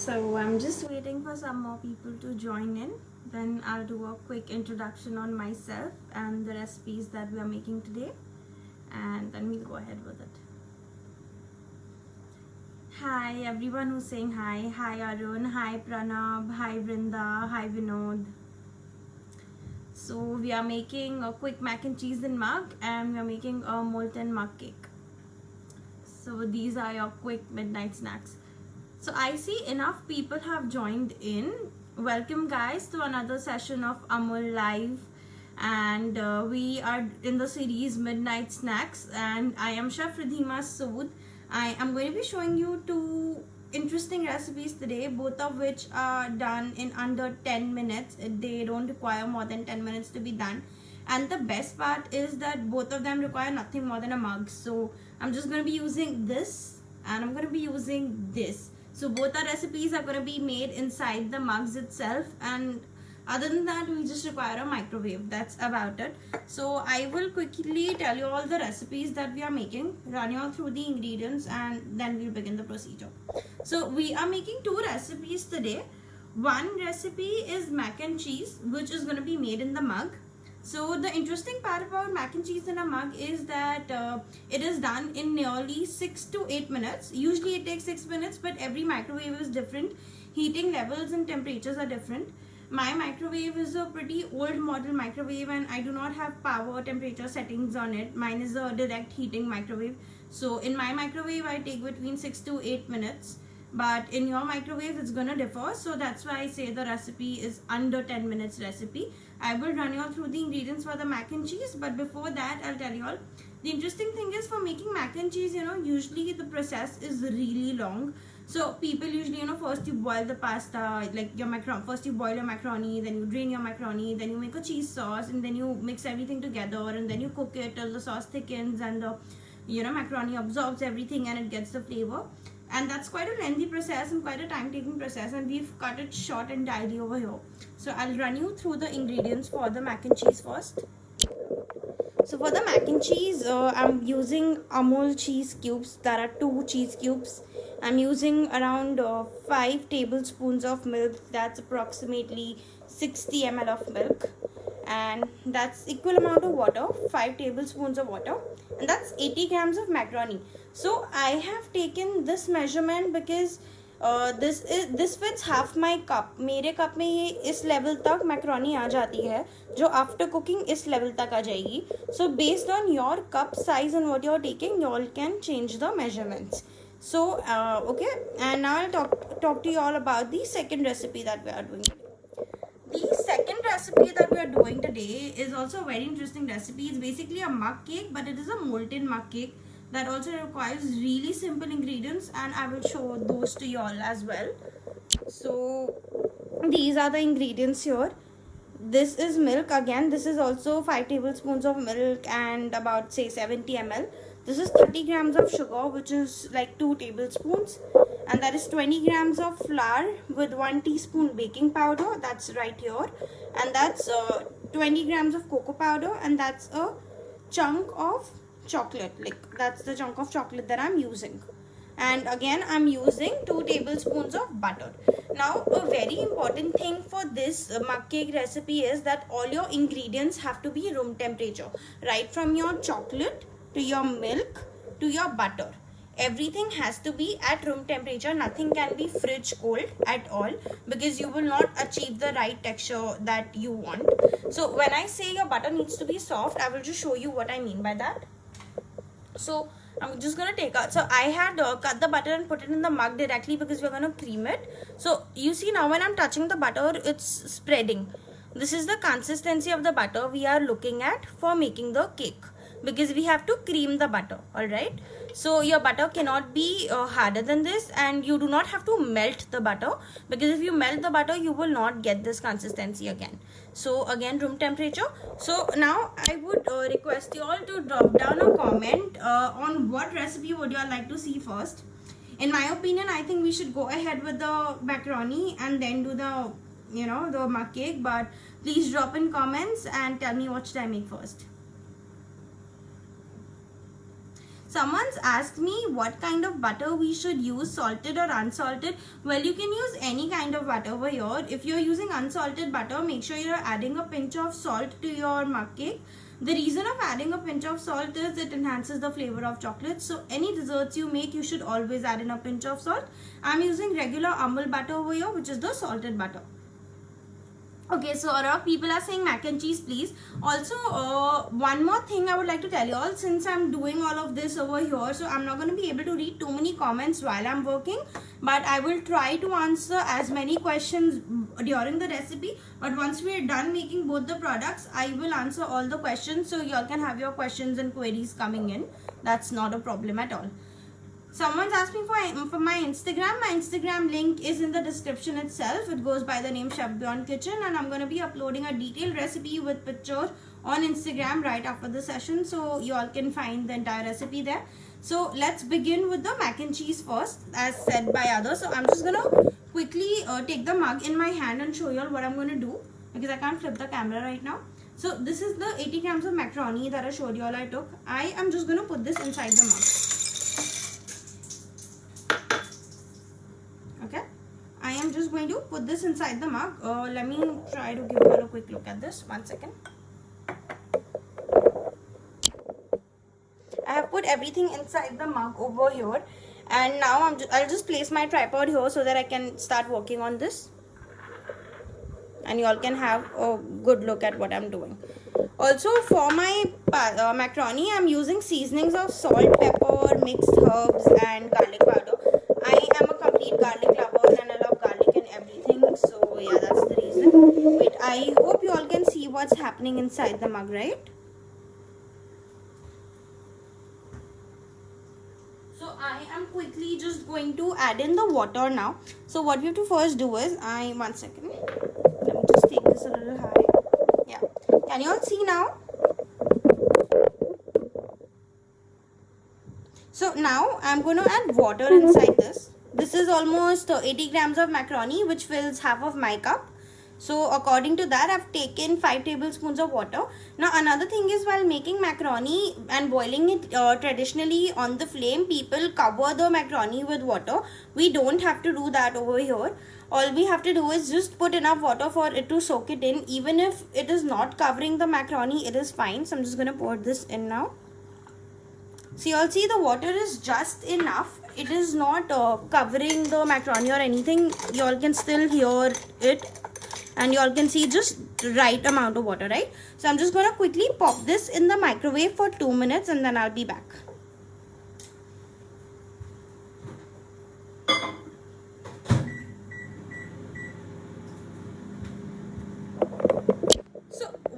So I'm just waiting for some more people to join in. Then I'll do a quick introduction on myself and the recipes that we are making today, and then we'll go ahead with it. Hi everyone who's saying hi. Hi Arun, hi Pranab, hi Vrinda, hi Vinod. So we are making a quick mac and cheese in mug, and we are making a molten mug cake. So these are your quick midnight snacks. So I see enough people have joined in. Welcome guys to another session of Amul Live, and we are in the series Midnight Snacks, and I am Chef Ridhima Sood. I am going to be showing you two interesting recipes today, both of which are done in under 10 minutes. They don't require more than 10 minutes to be done. And the best part is that both of them require nothing more than a mug. So I'm just going to be using this, and I'm going to be using this. So both our recipes are going to be made inside the mugs itself, and other than that we just require a microwave. That's about it. So I will quickly tell you all the recipes that we are making, run you all through the ingredients, and then we'll begin the procedure. So we are making two recipes today. One recipe is mac and cheese, which is going to be made in the mug. So the interesting part about mac and cheese in a mug is that it is done in nearly 6 to 8 minutes. Usually it takes 6 minutes, but every microwave is different. Heating levels and temperatures are different. My microwave is a pretty old model microwave, and I do not have power temperature settings on it. Mine is a direct heating microwave. So in my microwave I take between 6 to 8 minutes. But in your microwave it's gonna differ, so that's why I say the recipe is under 10 minutes recipe. I will run you all through the ingredients for the mac and cheese, but before that I'll tell you all the interesting thing is, for making mac and cheese, usually the process is really long. So people usually, first you boil the pasta, like your macaroni. First you boil your macaroni, then you drain your macaroni, then you make a cheese sauce, and then you mix everything together, and then you cook it till the sauce thickens and the macaroni absorbs everything and it gets the flavor. And that's quite a lengthy process and quite a time-taking process, and we've cut it short and tidy over here. So I'll run you through the ingredients for the mac and cheese first. So for the mac and cheese, I'm using Amul cheese cubes. There are 2 cheese cubes. I'm using around 5 tablespoons of milk. That's approximately 60 ml of milk. And that's equal amount of water, 5 tablespoons of water, and that's 80 grams of macaroni. So I have taken this measurement because this fits half my cup. मेरे cup में ये इस level तक macaroni आ जाती है, जो after cooking इस level तक आ जाएगी. So based on your cup size and what you're taking, you all can change the measurements. So okay, and now I'll talk to you all about the second recipe that we are doing. The second recipe that we are doing today is also a very interesting recipe. It's basically a mug cake, but it is a molten mug cake that also requires really simple ingredients, and I will show those to you all as well. So these are the ingredients here. This is milk. Again, this is also 5 tablespoons of milk and about say 70 ml. This is 30 grams of sugar, which is like 2 tablespoons, and that is 20 grams of flour with 1 teaspoon baking powder. That's right here, and that's 20 grams of cocoa powder, and that's a chunk of chocolate. Like that's the chunk of chocolate that I'm using. And again I'm using 2 tablespoons of butter. Now a very important thing for this mug cake recipe is that all your ingredients have to be room temperature, right from your chocolate to your milk to your butter. Everything has to be at room temperature. Nothing can be fridge cold at all, because you will not achieve the right texture that you want. So when I say your butter needs to be soft, I will just show you what I mean by that. So I'm just gonna take out, so I had cut the butter and put it in the mug directly because we're gonna cream it. So you see now when I'm touching the butter, it's spreading. This is the consistency of the butter we are looking at for making the cake, because we have to cream the butter. All right, so your butter cannot be harder than this, and you do not have to melt the butter, because if you melt the butter you will not get this consistency again. So again, room temperature. So now I would request you all to drop down a comment on what recipe would you all like to see first. In my opinion, I think we should go ahead with the macaroni and then do the the mug cake, but please drop in comments and tell me what should I make first. Someone's asked me what kind of butter we should use, salted or unsalted. Well, you can use any kind of butter over here. If you're using unsalted butter, make sure you're adding a pinch of salt to your mug cake. The reason of adding a pinch of salt is it enhances the flavor of chocolate. So any desserts you make, you should always add in a pinch of salt. I'm using regular Amul butter over here, which is the salted butter. Okay, so a lot of people are saying mac and cheese, please. Also, one more thing I would like to tell you all, since I'm doing all of this over here, so I'm not going to be able to read too many comments while I'm working, but I will try to answer as many questions during the recipe. But once we're done making both the products, I will answer all the questions, so you all can have your questions and queries coming in. That's not a problem at all. Someone's asked me for my Instagram. My Instagram link is in the description itself. It goes by the name Chef Beyond Kitchen, and I'm going to be uploading a detailed recipe with picture on Instagram right after the session, so you all can find the entire recipe there. So let's begin with the mac and cheese first, as said by others. So I'm just going to quickly take the mug in my hand and show you all what I'm going to do, because I can't flip the camera right now. So this is the 80 grams of macaroni that I showed you all I took. I am just going to put this inside the mug. Okay, I am just going to put this inside the mug. Let me try to give you a quick look at this. 1 second. I have put everything inside the mug over here, and now I'll just place my tripod here so that I can start working on this, and you all can have a good look at what I'm doing. Also, for my macaroni, I'm using seasonings of salt, pepper, mixed herbs, and garlic powder. I am a complete garlic lover and I love garlic and everything. So yeah, that's the reason. Wait, I hope you all can see what's happening inside the mug, right? So I am quickly just going to add in the water now. So what we have to first do is, 1 second. Let me just take this a little high. Yeah. Can you all see now? So now I'm going to add water inside this. This is almost 80 grams of macaroni, which fills half of my cup. So according to that, I've taken 5 tablespoons of water. Now another thing is, while making macaroni and boiling it traditionally on the flame, people cover the macaroni with water. We don't have to do that over here. All we have to do is just put enough water for it to soak it in. Even if it is not covering the macaroni, it is fine. So I'm just going to pour this in now. So you all see the water is just enough. It is not covering the macaroni or anything. You all can still hear it, and you all can see just right amount of water, right? So I'm just going to quickly pop this in the microwave for 2 minutes, and then I'll be back.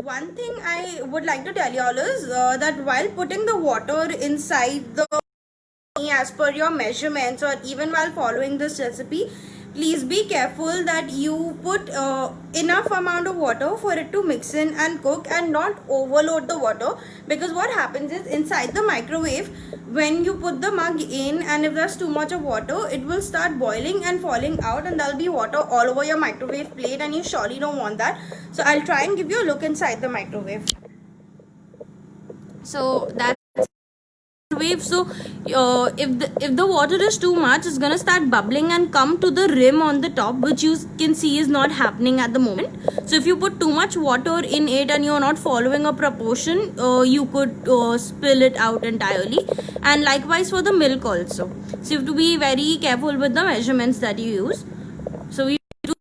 One thing I would like to tell you all is that while putting the water inside the as per your measurements, or even while following this recipe, please be careful that you put enough amount of water for it to mix in and cook, and not overload the water. Because what happens is, inside the microwave, when you put the mug in, and if there's too much of water, it will start boiling and falling out, and there'll be water all over your microwave plate, and you surely don't want that. So I'll try and give you a look inside the microwave. So that's wave. So if the water is too much, it's gonna start bubbling and come to the rim on the top, which you can see is not happening at the moment. So if you put too much water in it and you're not following a proportion, you could spill it out entirely. And likewise for the milk also. So you have to be very careful with the measurements that you use. So we do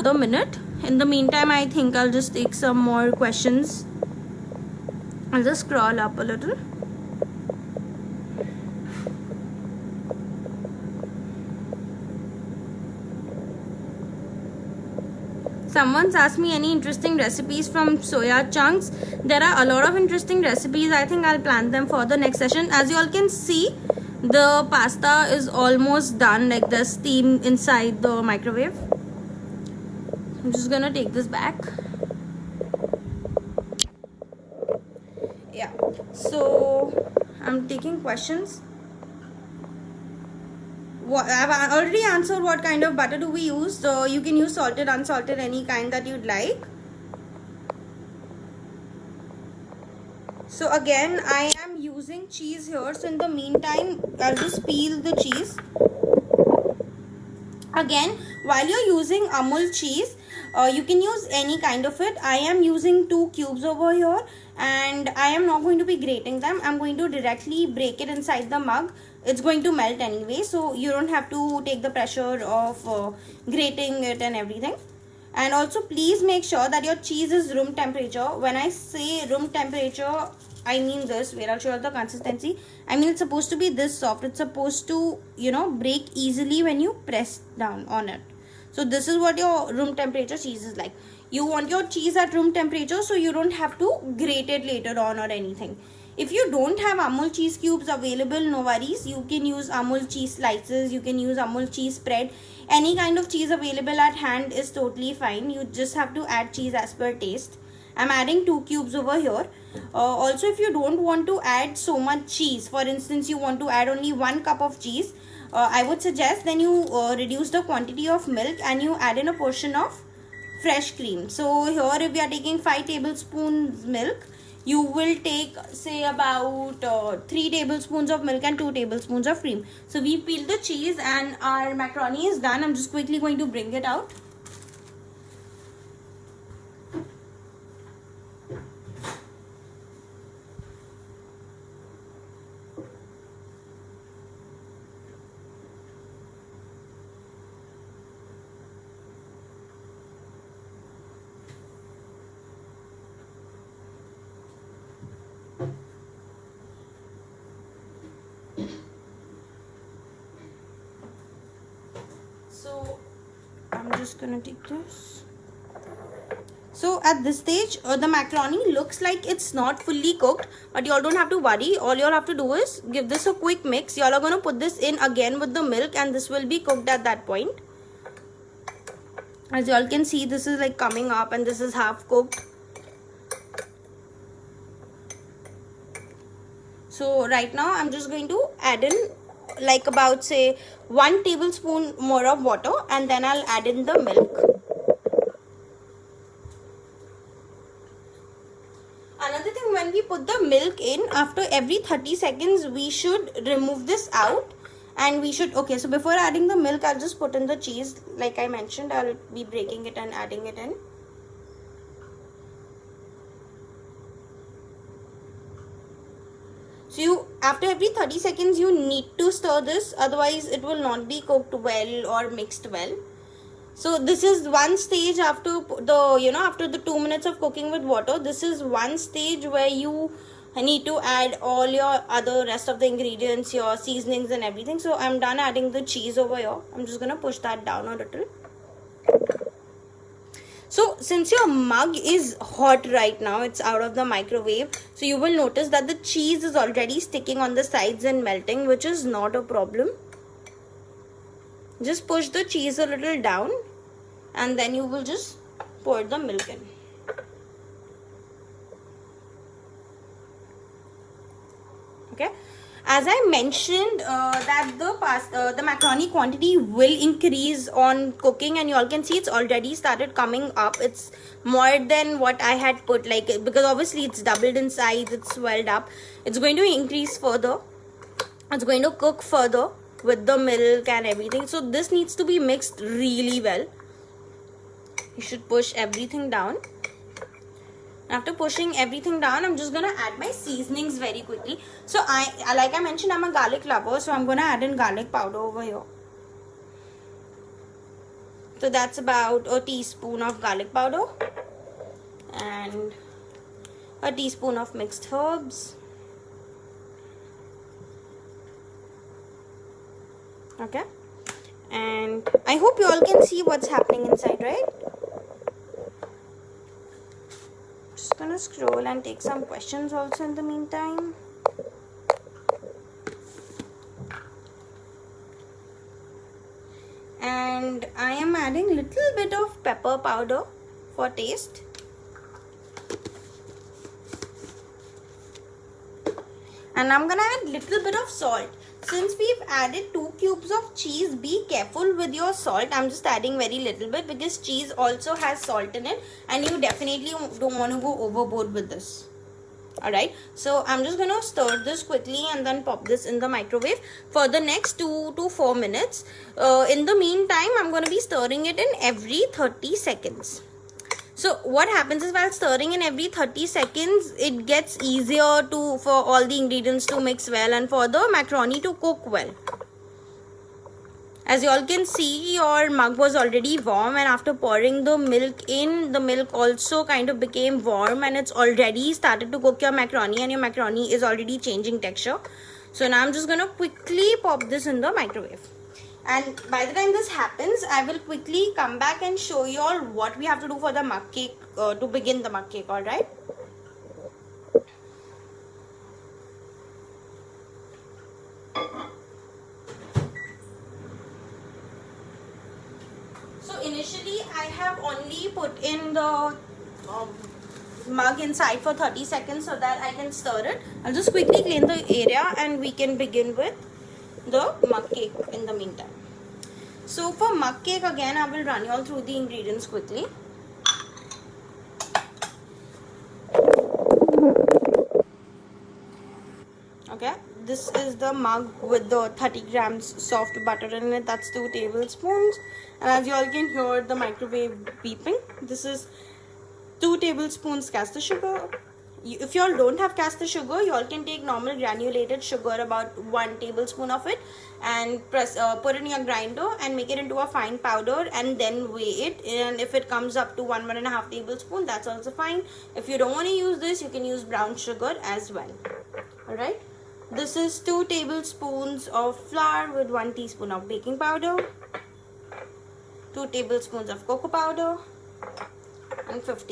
a minute. In the meantime, I think I'll just take some more questions. I'll just scroll up a little. Someone's asked me any interesting recipes from soya chunks. There are a lot of interesting recipes. I think I'll plan them for the next session. As you all can see, the pasta is almost done. Like, there's steam inside the microwave. I'm just gonna take this back. Yeah, so I'm taking questions. I've already answered what kind of butter do we use. So you can use salted, unsalted, any kind that you'd like. So again, I am using using cheese here, so in the meantime I'll just peel the cheese. Again, while you're using Amul cheese, you can use any kind of it. I am using 2 cubes over here, and I am not going to be grating them. I'm going to directly break it inside the mug. It's going to melt anyway, so you don't have to take the pressure of grating it and everything. And also please make sure that your cheese is room temperature. When I say room temperature, I mean this. Wait, I'll show you the consistency. I mean, it's supposed to be this soft. It's supposed to, break easily when you press down on it. So this is what your room temperature cheese is like. You want your cheese at room temperature, so you don't have to grate it later on or anything. If you don't have Amul cheese cubes available, no worries. You can use Amul cheese slices. You can use Amul cheese spread. Any kind of cheese available at hand is totally fine. You just have to add cheese as per taste. I'm adding 2 cubes over here. Also, if you don't want to add so much cheese, for instance, you want to add only 1 cup of cheese, I would suggest then you reduce the quantity of milk and you add in a portion of fresh cream. So here, if we are taking 5 tablespoons milk, you will take, say, about 3 tablespoons of milk and 2 tablespoons of cream. So we peeled the cheese and our macaroni is done. I'm just quickly going to bring it out. So I'm just gonna take this. So at this stage, the macaroni looks like it's not fully cooked, but y'all don't have to worry. All y'all have to do is give this a quick mix. Y'all are gonna put this in again with the milk, and this will be cooked at that point. As y'all can see, this is like coming up and this is half cooked. So right now I'm just going to add in like about, say, 1 tablespoon more of water, and then I'll add in the milk. Another thing, when we put the milk in, after every 30 seconds we should remove this out, and we should, okay, so before adding the milk, I'll just put in the cheese. Like I mentioned, I'll be breaking it and adding it in. So you, after every 30 seconds, you need to stir this, otherwise it will not be cooked well or mixed well. So this is one stage after the, after the 2 minutes of cooking with water. This is one stage where you need to add all your other rest of the ingredients, your seasonings and everything. So I'm done adding the cheese over here. I'm just gonna push that down a little. So since your mug is hot right now, it's out of the microwave, so you will notice that the cheese is already sticking on the sides and melting, which is not a problem. Just push the cheese a little down and then you will just pour the milk in. Okay. As I mentioned that the macaroni quantity will increase on cooking, and you all can see it's already started coming up. It's more than what I had put, like, because obviously it's doubled in size, it's swelled up. It's going to increase further. It's going to cook further with the milk and everything. So this needs to be mixed really well. You should push everything down. After pushing everything down, I'm just gonna add my seasonings very quickly. So like I mentioned, I'm a garlic lover, so I'm gonna add in garlic powder over here. So that's about a teaspoon of garlic powder and a teaspoon of mixed herbs. Okay, and I hope you all can see what's happening inside, right? Just gonna scroll and take some questions also in the meantime. And I am adding little bit of pepper powder for taste. And I'm gonna add little bit of salt. Since we've added 2 cubes of cheese, be careful with your salt. I'm just adding very little bit because cheese also has salt in it, and you definitely don't want to go overboard with this. Alright, so I'm just gonna stir this quickly and then pop this in the microwave for the next 2 to 4 minutes. In the meantime, I'm gonna be stirring it in every 30 seconds. So what happens is, while stirring in every 30 seconds, it gets easier for all the ingredients to mix well and for the macaroni to cook well. As you all can see, your mug was already warm, and after pouring the milk in, the milk also kind of became warm and it's already started to cook your macaroni, and your macaroni is already changing texture. So now I'm just gonna quickly pop this in the microwave. And by the time this happens, I will quickly come back and show you all what we have to do for the mug cake, to begin the mug cake, alright? So initially I have only put in the mug inside for 30 seconds so that I can stir it. I'll just quickly clean the area and we can begin with the mug cake in the meantime. So for mug cake, again I will run you all through the ingredients quickly. Okay, this is the mug with the 30 grams soft butter in it. That's 2 tablespoons. And as you all can hear the microwave beeping, this is 2 tablespoons caster sugar. If you all don't have caster sugar, you all can take normal granulated sugar, about 1 tablespoon of it, and put in your grinder and make it into a fine powder and then weigh it. And if it comes up to 1.5 tablespoon, that's also fine. If you don't want to use this, you can use brown sugar as well. Alright. This is 2 tablespoons of flour with 1 teaspoon of baking powder, 2 tablespoons of cocoa powder, and 5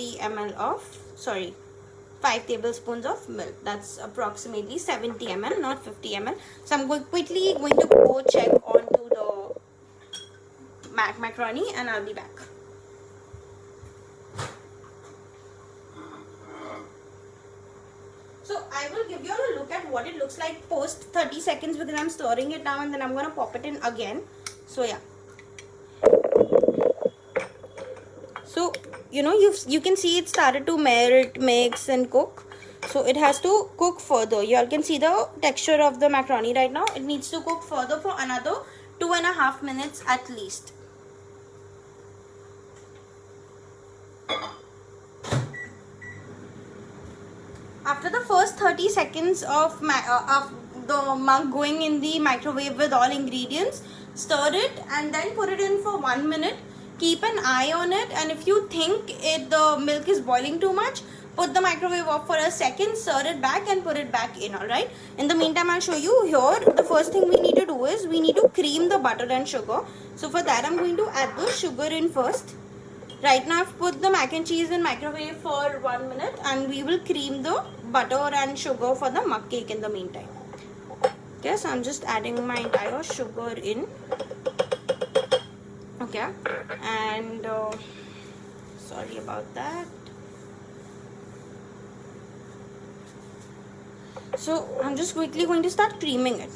tablespoons of milk. That's approximately 70 ml, not 50 ml. So I'm quickly going to go check onto the macaroni and I'll be back. So I will give you all a look at what it looks like post 30 seconds because I'm stirring it now and then I'm going to pop it in again. So yeah. So you know, you can see it started to melt, mix and cook. So it has to cook further. You all can see the texture of the macaroni right now. It needs to cook further for another 2.5 minutes at least. After the first 30 seconds of the mug going in the microwave with all ingredients, stir it and then put it in for 1 minute. Keep an eye on it, and if you think the milk is boiling too much, put the microwave off for a second, stir it back and put it back in. Alright, in the meantime I'll show you here. The first thing we need to do is we need to cream the butter and sugar. So for that I'm going to add the sugar in first. Right now I've put the mac and cheese in microwave for 1 minute and we will cream the butter and sugar for the mug cake in the meantime. Okay, so I'm just adding my entire sugar in. Okay, and sorry about that. So I'm just quickly going to start creaming it.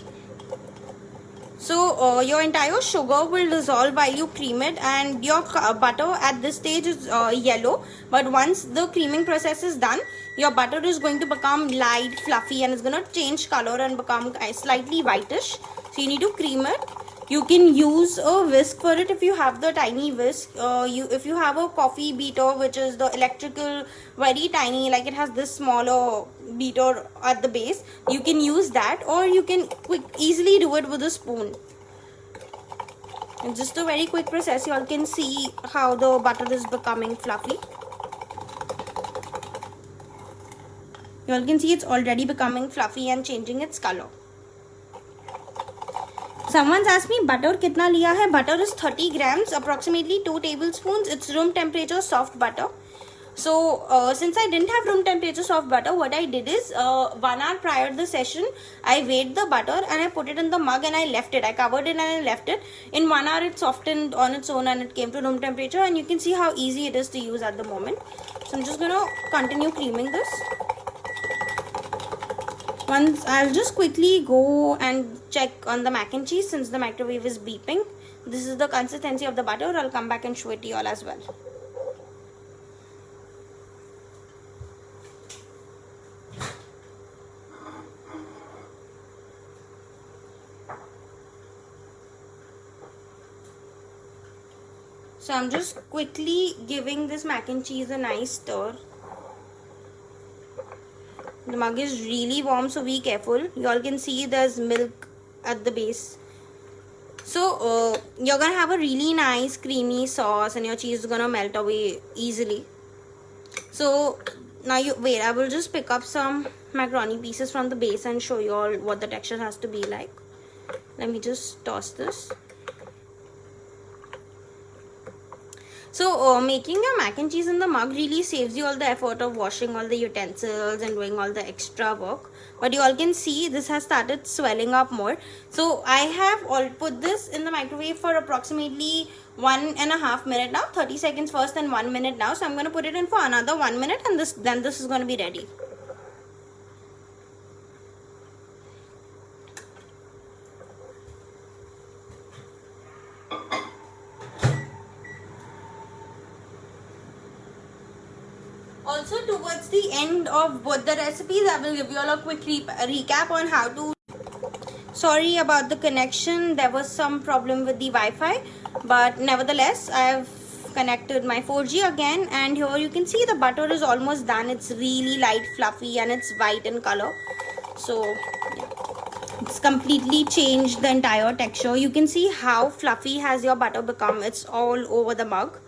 So your entire sugar will dissolve while you cream it, and your butter at this stage is yellow, but once the creaming process is done, your butter is going to become light, fluffy, and it's going to change color and become slightly whitish. So you need to cream it. You can use a whisk for it if you have the tiny whisk. If you have a coffee beater, which is the electrical, very tiny, like it has this smaller beater at the base, you can use that, or you can easily do it with a spoon. It's just a very quick process. You all can see how the butter is becoming fluffy. You all can see it's already becoming fluffy and changing its color. Someone's asked me butter kitna liya hai. Butter is 30 grams, approximately 2 tablespoons. It's room temperature soft butter. So since I didn't have room temperature soft butter, what I did is 1 hour prior to the session, I weighed the butter and I put it in the mug and I left it. I covered it and I left it. In 1 hour it softened on its own and it came to room temperature, and you can see how easy it is to use at the moment. So I'm just going to continue creaming this. Once I'll just quickly go and check on the mac and cheese since the microwave is beeping. This is the consistency of the butter. I'll come back and show it to you all as well. So I'm just quickly giving this mac and cheese a nice stir. The mug is really warm, so be careful. You all can see there's milk at the base. So you're gonna have a really nice creamy sauce and your cheese is gonna melt away easily. So now I will just pick up some macaroni pieces from the base and show you all what the texture has to be like. Let me just toss this. So making a mac and cheese in the mug really saves you all the effort of washing all the utensils and doing all the extra work. But you all can see this has started swelling up more. So I have all put this in the microwave for approximately 1.5 minutes now. 30 seconds first and 1 minute now. So I'm going to put it in for another 1 minute and then this is going to be ready. Also, towards the end of both the recipes, I will give you all a quick recap on how to. Sorry about the connection. There was some problem with the Wi-Fi, but nevertheless, I have connected my 4G again, and here you can see the butter is almost done. It's really light, fluffy, and it's white in color. So yeah, it's completely changed the entire texture. You can see how fluffy has your butter become. It's all over the mug.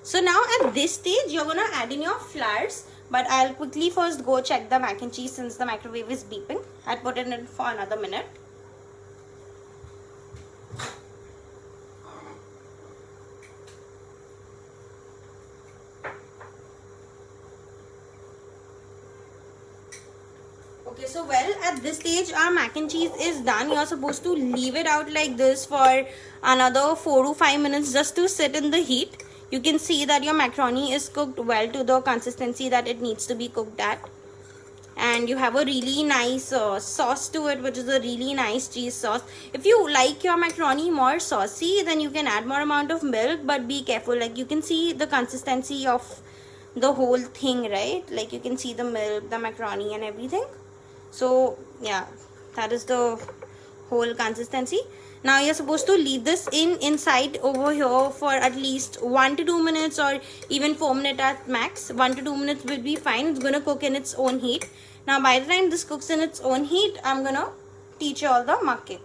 So now at this stage, you're gonna add in your flours, but I'll quickly first go check the mac and cheese since the microwave is beeping. I'll put it in for another minute. Okay, so well, at this stage our mac and cheese is done. You're supposed to leave it out like this for another 4 to 5 minutes just to sit in the heat. You can see that your macaroni is cooked well to the consistency that it needs to be cooked at. And you have a really nice sauce to it, which is a really nice cheese sauce. If you like your macaroni more saucy, then you can add more amount of milk, but be careful. Like you can see the consistency of the whole thing, right? Like you can see the milk, the macaroni and everything. So yeah, that is the whole consistency. Now you're supposed to leave this inside over here for at least 1 to 2 minutes or even 4 minutes at max. 1 to 2 minutes will be fine. It's gonna cook in its own heat. Now by the time this cooks in its own heat, I'm gonna teach you all the mug cake.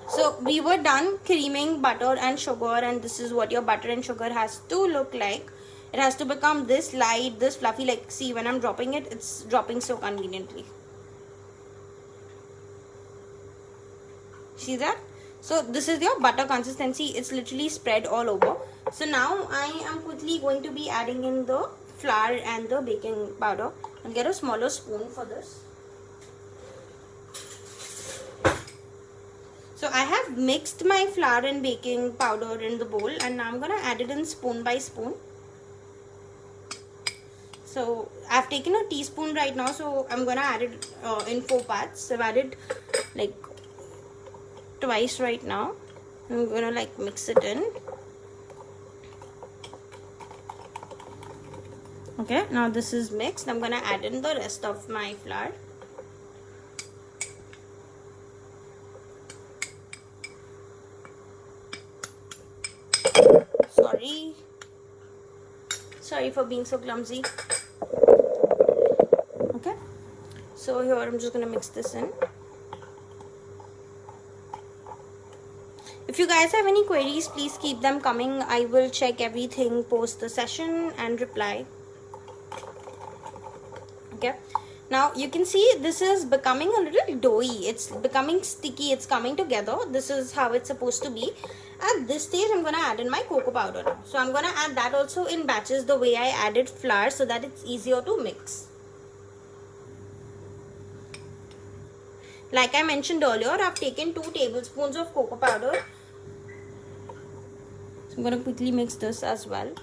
So we were done creaming butter and sugar, and this is what your butter and sugar has to look like. It has to become this light, this fluffy. Like see, when I'm dropping it, it's dropping so conveniently. See that? So this is your butter consistency. It's literally spread all over. So now I am quickly going to be adding in the flour and the baking powder. I'll get a smaller spoon for this. So I have mixed my flour and baking powder in the bowl, and now I'm gonna add it in spoon by spoon. So I've taken a teaspoon right now, so I'm gonna add it in 4 parts. I've added like twice right now. I'm gonna like mix it in. Okay, now this is mixed. I'm gonna add in the rest of my flour. Sorry for being so clumsy. Okay, so here I'm just gonna mix this in. If you guys have any queries, please keep them coming. I will check everything post the session and reply. Okay, now you can see this is becoming a little doughy. It's becoming sticky. It's coming together. This is how it's supposed to be. At this stage, I'm going to add in my cocoa powder now. So I'm going to add that also in batches the way I added flour so that it's easier to mix. Like I mentioned earlier, I've taken 2 tablespoons of cocoa powder. So I'm going to quickly mix this as well.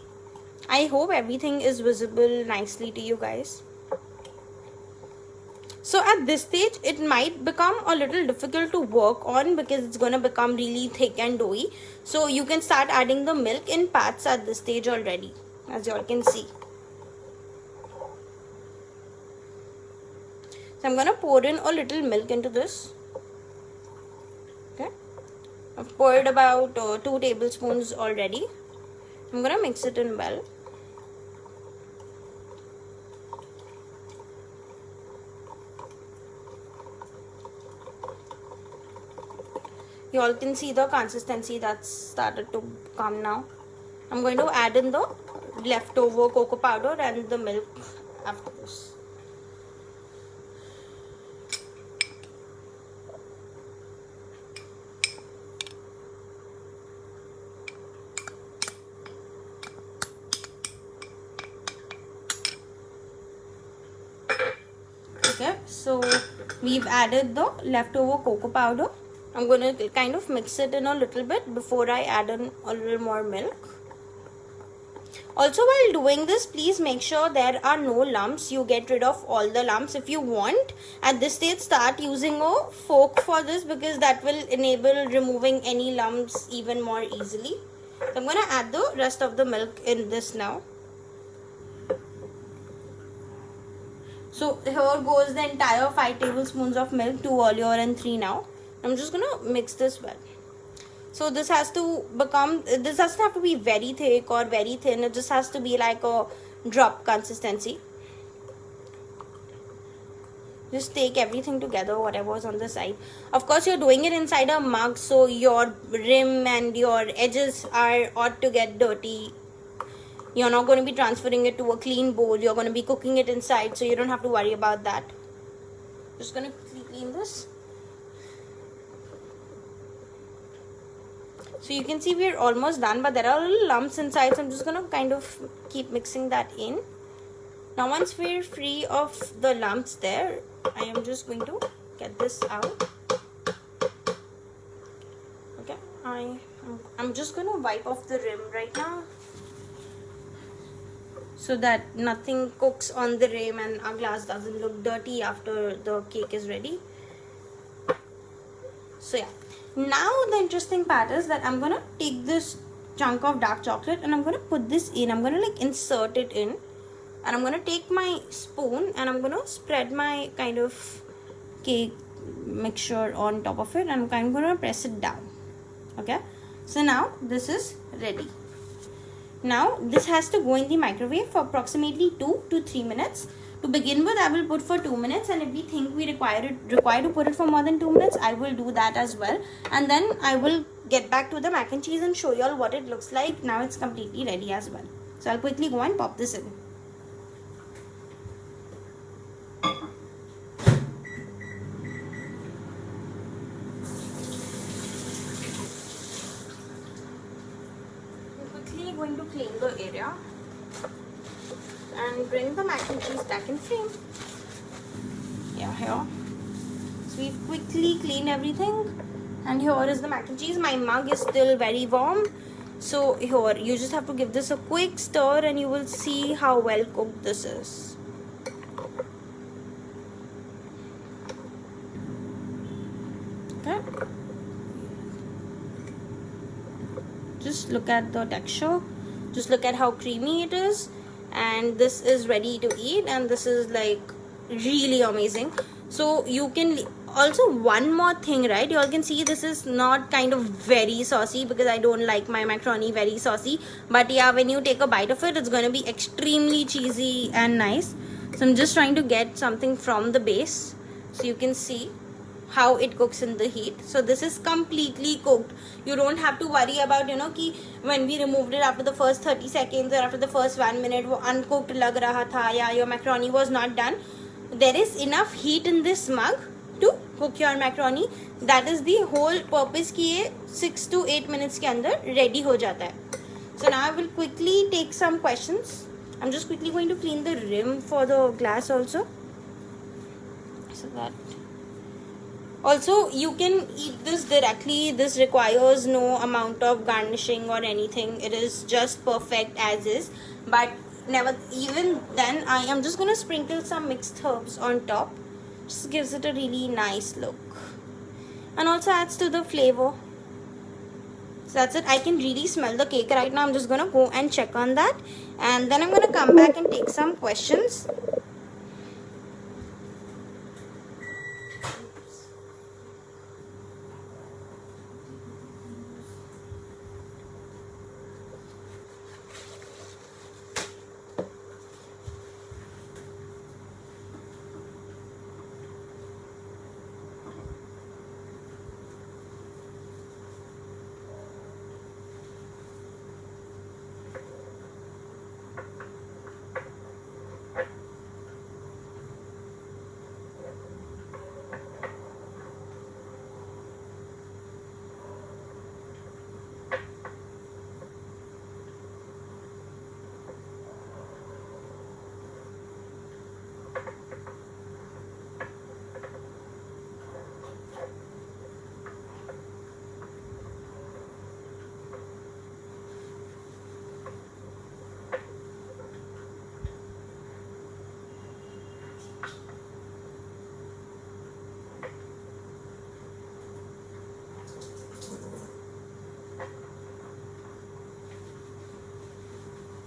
I hope everything is visible nicely to you guys. So at this stage, it might become a little difficult to work on because it's going to become really thick and doughy. So you can start adding the milk in parts at this stage already, as you all can see. So I'm going to pour in a little milk into this. Okay. I've poured about 2 tablespoons already. I'm gonna mix it in well. You all can see the consistency that's started to come now. I'm going to add in the leftover cocoa powder and the milk after this. Okay, so we've added the leftover cocoa powder. I'm going to kind of mix it in a little bit before I add in a little more milk. Also, while doing this, please make sure there are no lumps. You get rid of all the lumps. If you want, at this stage, start using a fork for this, because that will enable removing any lumps even more easily. So I'm going to add the rest of the milk in this now. So here goes the entire 5 tablespoons of milk, 2 earlier and 3 now. I'm just going to mix this well. So this has to become, this doesn't have to be very thick or very thin. It just has to be like a drop consistency. Just take everything together, whatever's on the side. Of course, you're doing it inside a mug, so your rim and your edges ought to get dirty. You're not going to be transferring it to a clean bowl. You're going to be cooking it inside, so you don't have to worry about that. Just going to clean this. So you can see we're almost done, but there are little lumps inside, so I'm just going to kind of keep mixing that in. Now once we're free of the lumps there, I am just going to get this out. Okay, I'm just going to wipe off the rim right now, so that nothing cooks on the rim and our glass doesn't look dirty after the cake is ready. So yeah. Now the interesting part is that I'm gonna take this chunk of dark chocolate and I'm gonna put this in. I'm gonna like insert it in, and I'm gonna take my spoon and I'm gonna spread my kind of cake mixture on top of it, and I'm kind of gonna press it down. Okay, so now this is ready. Now this has to go in the microwave for approximately 2 to 3 minutes. To begin with, I will put for 2 minutes, and if we think we require to put it for more than 2 minutes, I will do that as well. And then I will get back to the mac and cheese and show you all what it looks like. Now it's completely ready as well. So I'll quickly go and pop this in. I'm quickly going to clean the area and bring the mac and cheese back in frame. Yeah, here. So we've quickly cleaned everything, and here is the mac and cheese. My mug is still very warm, so here you just have to give this a quick stir and you will see how well cooked this is. Okay. Just look at the texture. Just look at how creamy it is. And this is ready to eat, and this is like really amazing. So you can also, one more thing, right, you all can see this is not kind of very saucy, because I don't like my macaroni very saucy, but yeah, when you take a bite of it, it's going to be extremely cheesy and nice. So I'm just trying to get something from the base so you can see how it cooks in the heat. So this is completely cooked. You don't have to worry about, you know, ki when we removed it after the first 30 seconds or after the first 1 minute wo uncooked lag raha tha, ya your macaroni was not done. There is enough heat in this mug to cook your macaroni. That is the whole purpose ki ye 6 to 8 minutes ke andar ready ho jata hai. So now I will quickly take some questions. I'm just quickly going to clean the rim for the glass also, so that also you can eat this directly. This requires no amount of garnishing or anything. It is just perfect as is. But never, even then, I am just going to sprinkle some mixed herbs on top. Just gives it a really nice look, and also adds to the flavor. So that's it. I can really smell the cake right now. I'm just going to go and check on that, and then I'm going to come back and take some questions.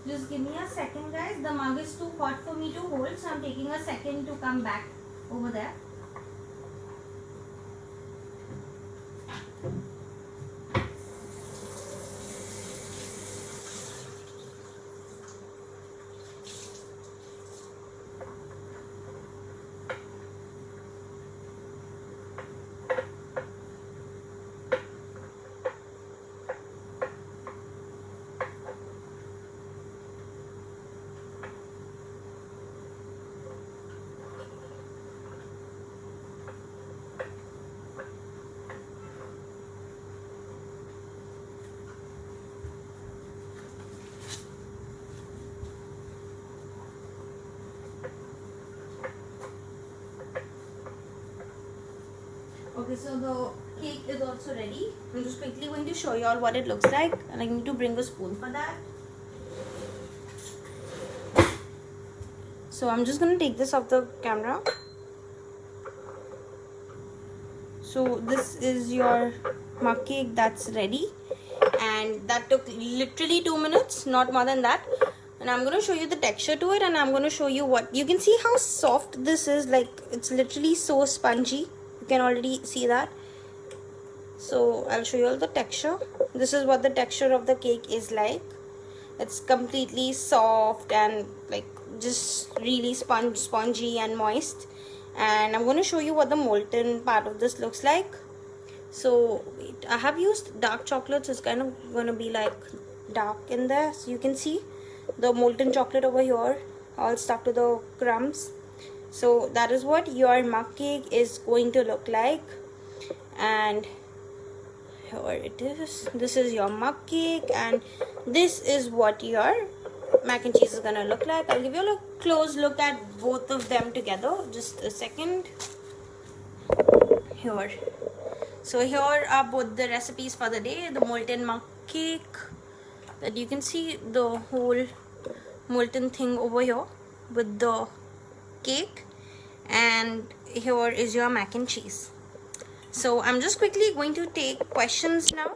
Just give me a second, guys. The mug is too hot for me to hold, so I'm taking a second to come back over there. Okay, so the cake is also ready. I'm just quickly going to show you all what it looks like, and I need to bring a spoon for that. So I'm just going to take this off the camera. So this is your mug cake that's ready, and that took literally 2 minutes, not more than that. And I'm going to show you the texture to it, and I'm going to show you what you can see how soft this is. Like, it's literally so spongy. You can already see that. So I'll show you all the texture. This is what the texture of the cake is like. It's completely soft and like just really spongy and moist. And I'm going to show you what the molten part of this looks like. So wait, I have used dark chocolate, so it's kind of going to be like dark in there. So you can see the molten chocolate over here all stuck to the crumbs. So that is what your mug cake is going to look like. And here it is. This is your mug cake, and this is what your mac and cheese is gonna look like. I'll give you a close look at both of them together. Just a second. Here. So here are both the recipes for the day. The molten mug cake, that you can see the whole molten thing over here with the cake, and here is your mac and cheese. So I'm just quickly going to take questions now.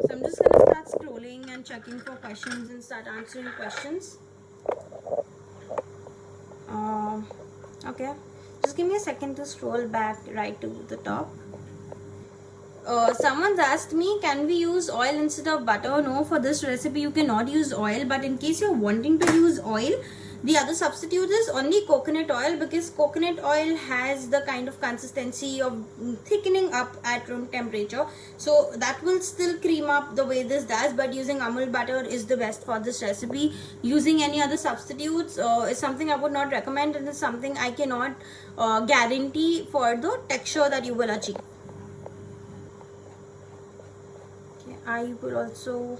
So I'm just going to start scrolling and checking for questions and start answering questions. Okay, just give me a second to scroll back right to the top. Someone's asked me, can we use oil instead of butter? No, for this recipe you cannot use oil, but in case you're wanting to use oil, the other substitute is only coconut oil, because coconut oil has the kind of consistency of thickening up at room temperature. So that will still cream up the way this does, but using Amul butter is the best for this recipe. Using any other substitutes is something I would not recommend, and is something I cannot guarantee for the texture that you will achieve. Okay, I will also...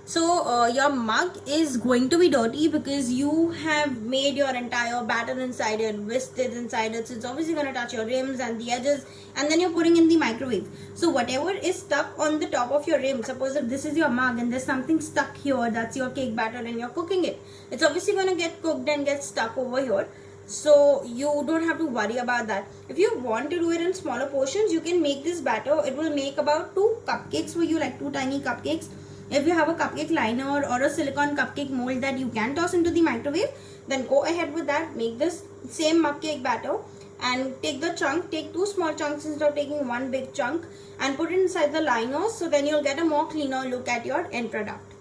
So your mug is going to be dirty because you have made your entire batter inside it, whisked it inside it. So it's obviously going to touch your rims and the edges, and then you're putting in the microwave. So whatever is stuck on the top of your rim, suppose if this is your mug and there's something stuck here, that's your cake batter, and you're cooking it, it's obviously going to get cooked and get stuck over here. So you don't have to worry about that. If you want to do it in smaller portions, you can make this batter. It will make about 2 cupcakes for you, like 2 tiny cupcakes. If you have a cupcake liner or a silicone cupcake mold that you can toss into the microwave, then go ahead with that. Make this same mug cake batter and take the chunk, take 2 small chunks instead of taking 1 big chunk, and put it inside the liners, so then you'll get a more cleaner look at your end product.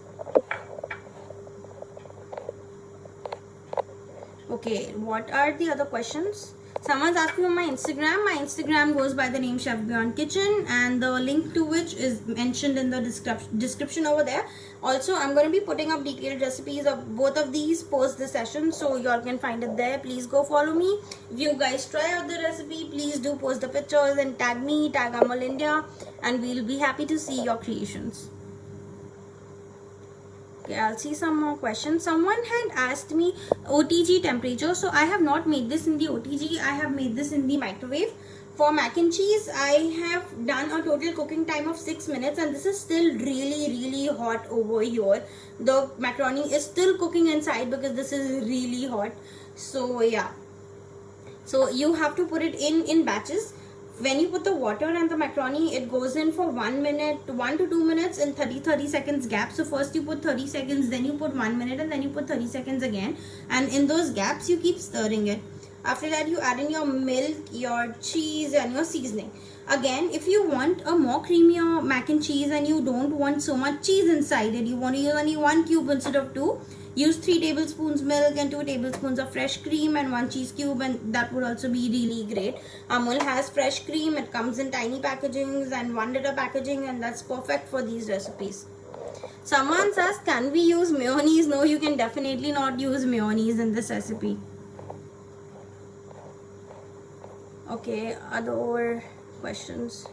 Okay, what are the other questions? Someone's asking on my Instagram. My Instagram goes by the name Chef Beyond Kitchen, and the link to which is mentioned in the description over there. Also, I'm going to be putting up detailed recipes of both of these post this session, so y'all can find it there. Please go follow me. If you guys try out the recipe, please do post the pictures and tag me, tag Amul India, and we'll be happy to see your creations. Okay, I'll see some more questions. Someone had asked me OTG temperature. So I have not made this in the OTG. I have made this in the microwave. For mac and cheese, I have done a total cooking time of 6 minutes, and this is still really hot over here. The macaroni is still cooking inside because this is really hot. So yeah. So you have to put it in batches. When you put the water and the macaroni, it goes in for 1 minute, 1 to 2 minutes in 30 seconds gap. So first you put 30 seconds, then you put 1 minute, and then you put 30 seconds again. And in those gaps, you keep stirring it. After that, you add in your milk, your cheese, and your seasoning. Again, if you want a more creamier mac and cheese and you don't want so much cheese inside it, you want to use only 1 cube instead of 2, use 3 tablespoons milk and 2 tablespoons of fresh cream and 1 cheese cube, and that would also be really great. Amul has fresh cream. It comes in tiny packagings and 1 liter packaging, and that's perfect for these recipes. Someone says, can we use mayonnaise? No, you can definitely not use mayonnaise in this recipe. Okay, other questions.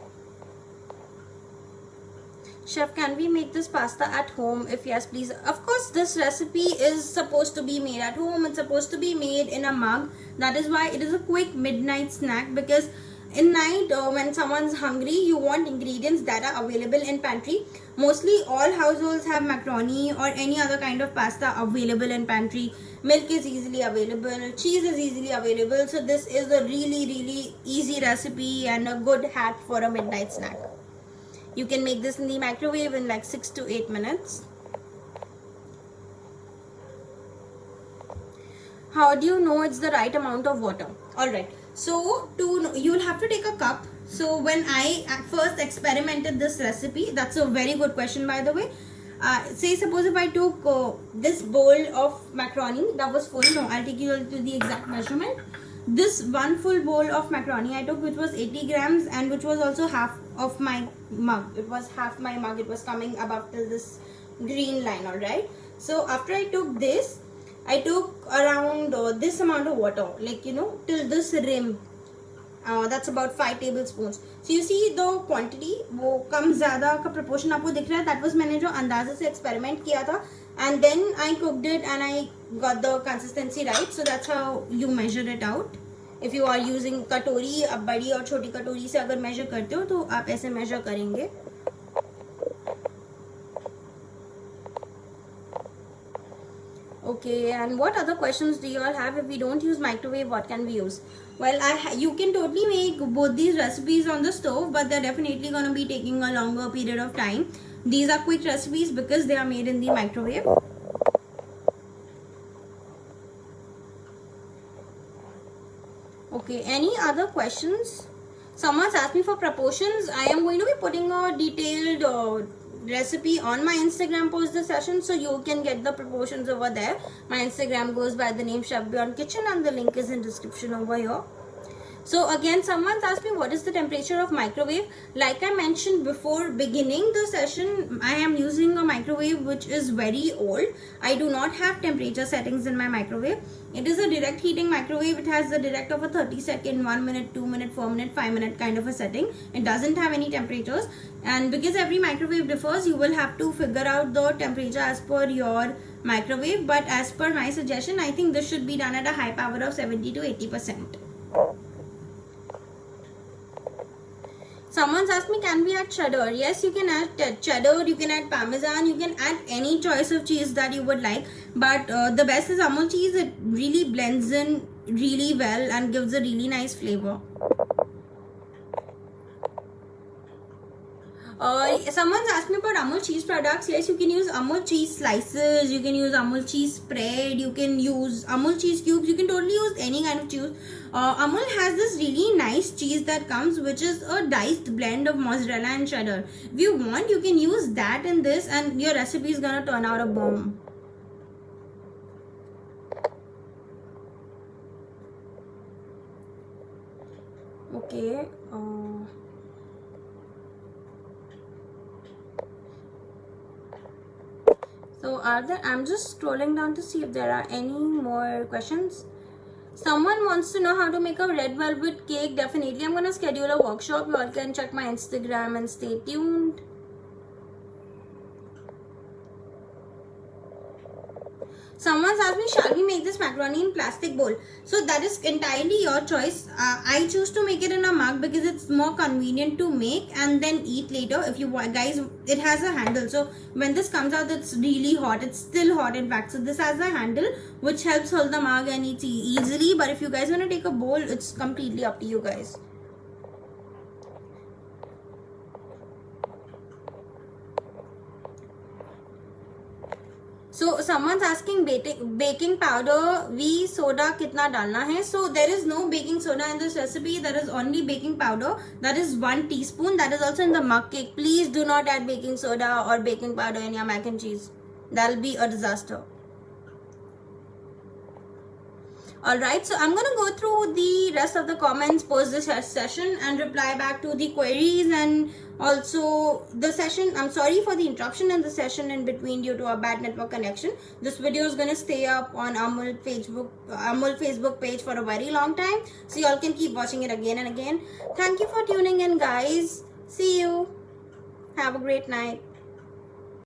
Chef, can we make this pasta at home? If yes, please. Of course, this recipe is supposed to be made at home. It's supposed to be made in a mug. That is why it is a quick midnight snack, because in night when someone's hungry, you want ingredients that are available in pantry. Mostly all households have macaroni or any other kind of pasta available in pantry. Milk is easily available, cheese is easily available. So this is a really easy recipe and a good hack for a midnight snack. You can make this in the microwave in like 6 to 8 minutes. How do you know it's the right amount of water? Alright, so you'll have to take a cup. So when I first experimented this recipe, that's a very good question by the way. Say suppose if I took this bowl of macaroni that was full. No, I'll take you to the exact measurement. This one full bowl of macaroni I took, which was 80 grams and which was also half of my mug. It was half my mug. It was coming above till this green line. Alright, so after I took this, I took around this amount of water, like till this rim. That's about 5 tablespoons. So you see the quantity, वो कम ज़्यादा का proportion आपको दिख रहा है. That was मैंने जो अंदाज़े से experiment किया था, and then I cooked it and I got the consistency right. So that's how you measure it out. If you are using कटोरी, अब बड़ी और छोटी कटोरी से अगर measure करते हो तो आप ऐसे measure करेंगे. Okay, and what other questions do you all have? If we don't use microwave, what can we use? Well, you can totally make both these recipes on the stove, but they're definitely going to be taking a longer period of time. These are quick recipes because they are made in the microwave. Okay, any other questions? Someone's asked me for proportions. I am going to be putting a detailed recipe on my Instagram post this session, so you can get the proportions over there. My Instagram goes by the name Chef Beyond Kitchen, and the link is in description over here. So again, someone's asked me what is the temperature of microwave. Like I mentioned before beginning the session, I am using a microwave which is very old. I do not have temperature settings in my microwave. It is a direct heating microwave. It has the direct of a 30 second, 1 minute, 2 minute, 4 minute, 5 minute kind of a setting. It doesn't have any temperatures, and because every microwave differs, you will have to figure out the temperature as per your microwave. But as per my suggestion, I think this should be done at a high power of 70 to 80%. Someone's asked me, can we add cheddar? Yes, you can add cheddar, you can add parmesan, you can add any choice of cheese that you would like. But the best is Amul cheese. It really blends in really well and gives a really nice flavor. Someone's asked me about Amul cheese products. Yes, you can use Amul cheese slices, you can use Amul cheese spread, you can use Amul cheese cubes, you can totally use any kind of cheese. Amul has this really nice cheese that comes, which is a diced blend of mozzarella and cheddar. If you want, you can use that in this and your recipe is gonna turn out a bomb. Okay. So I'm just scrolling down to see if there are any more questions. Someone wants to know how to make a red velvet cake. Definitely, I'm going to schedule a workshop. You all can check my Instagram and stay tuned. Someone's asked me, shall we make this macaroni in plastic bowl? So that is entirely your choice. I choose to make it in a mug because it's more convenient to make and then eat later. If you want, guys, it has a handle. So when this comes out, it's really hot. It's still hot, in fact. So this has a handle which helps hold the mug and eat easily. But if you guys want to take a bowl, it's completely up to you guys. So someone's asking baking powder v soda kitna dalna hai. So there is no baking soda in this recipe. There is only baking powder. That is 1 teaspoon. That is also in the mug cake. Please do not add baking soda or baking powder in your mac and cheese. That'll be a disaster. Alright, so I'm going to go through the rest of the comments post this session and reply back to the queries and also the session. I'm sorry for the interruption in the session in between due to a bad network connection. This video is going to stay up on Amul Facebook page for a very long time. So y'all can keep watching it again and again. Thank you for tuning in, guys. See you. Have a great night.